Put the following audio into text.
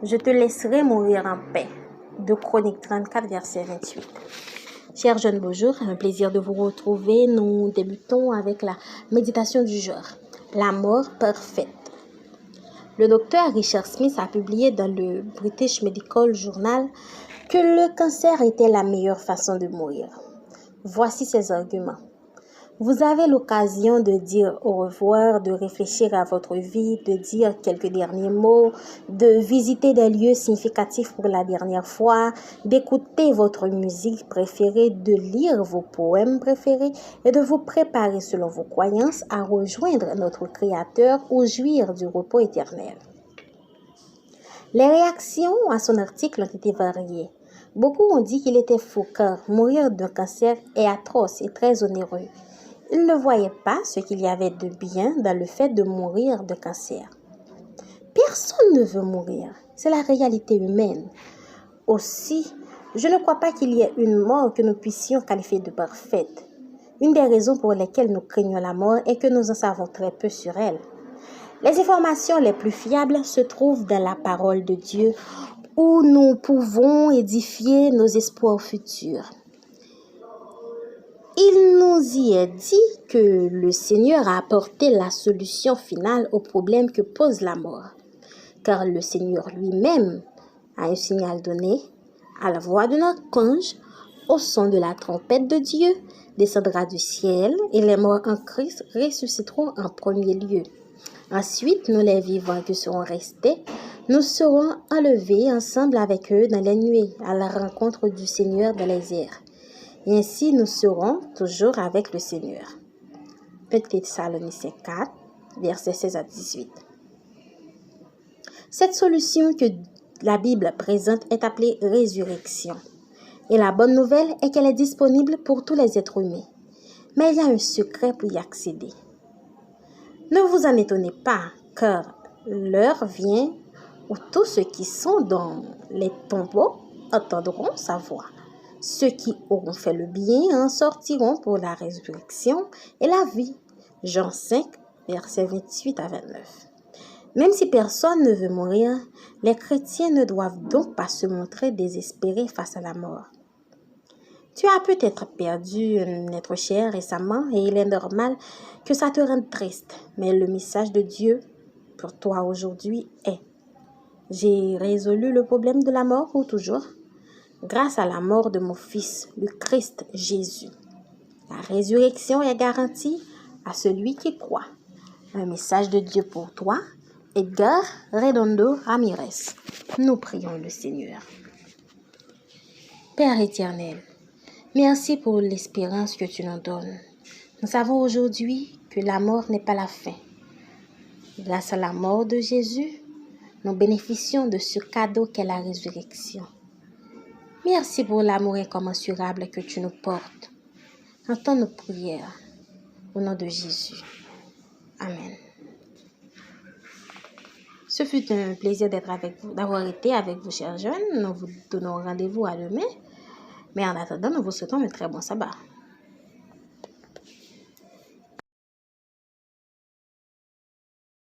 Je te laisserai mourir en paix. De Chroniques 34, verset 28. Chers jeunes, bonjour, un plaisir de vous retrouver. Nous débutons avec la méditation du jour. La mort parfaite. Le docteur Richard Smith a publié dans le British Medical Journal que le cancer était la meilleure façon de mourir. Voici ses arguments. Vous avez l'occasion de dire au revoir, de réfléchir à votre vie, de dire quelques derniers mots, de visiter des lieux significatifs pour la dernière fois, d'écouter votre musique préférée, de lire vos poèmes préférés et de vous préparer selon vos croyances à rejoindre notre Créateur ou jouir du repos éternel. Les réactions à son article ont été variées. Beaucoup ont dit qu'il était fou car mourir d'un cancer est atroce et très onéreux. Ils ne voyaient pas ce qu'il y avait de bien dans le fait de mourir de cancer. Personne ne veut mourir, c'est la réalité humaine. Aussi, je ne crois pas qu'il y ait une mort que nous puissions qualifier de parfaite. Une des raisons pour lesquelles nous craignons la mort est que nous en savons très peu sur elle. Les informations les plus fiables se trouvent dans la parole de Dieu où nous pouvons édifier nos espoirs futurs. Il nous y est dit que le Seigneur a apporté la solution finale au problème que pose la mort, car le Seigneur lui-même a un signal donné, à la voix d'un archange, au son de la trompette de Dieu, descendra du ciel et les morts en Christ ressusciteront en premier lieu. Ensuite, nous les vivants qui serons restés, nous serons enlevés ensemble avec eux dans les nuées, à la rencontre du Seigneur dans les airs. Et ainsi, nous serons toujours avec le Seigneur. 1 Thessaloniciens 4, versets 16 à 18. Cette solution que la Bible présente est appelée résurrection. Et la bonne nouvelle est qu'elle est disponible pour tous les êtres humains. Mais il y a un secret pour y accéder. Ne vous en étonnez pas, car l'heure vient où tous ceux qui sont dans les tombeaux entendront sa voix. Ceux qui auront fait le bien en sortiront pour la résurrection et la vie. Jean 5, versets 28 à 29. Même si personne ne veut mourir, les chrétiens ne doivent donc pas se montrer désespérés face à la mort. Tu as peut-être perdu un être cher récemment et il est normal que ça te rende triste. Mais le message de Dieu pour toi aujourd'hui est: j'ai résolu le problème de la mort pour toujours grâce à la mort de mon Fils, le Christ Jésus. La résurrection est garantie à celui qui croit. Un message de Dieu pour toi, Edgar Redondo Ramirez. Nous prions le Seigneur. Père éternel, merci pour l'espérance que tu nous donnes. Nous savons aujourd'hui que la mort n'est pas la fin. Grâce à la mort de Jésus, nous bénéficions de ce cadeau qu'est la résurrection. Merci pour l'amour incommensurable que tu nous portes. Entends nos prières. Au nom de Jésus. Amen. Ce fut un plaisir d'être avec vous, d'avoir été avec vous, chers jeunes. Nous vous donnons rendez-vous à demain. Mais en attendant, nous vous souhaitons un très bon sabbat.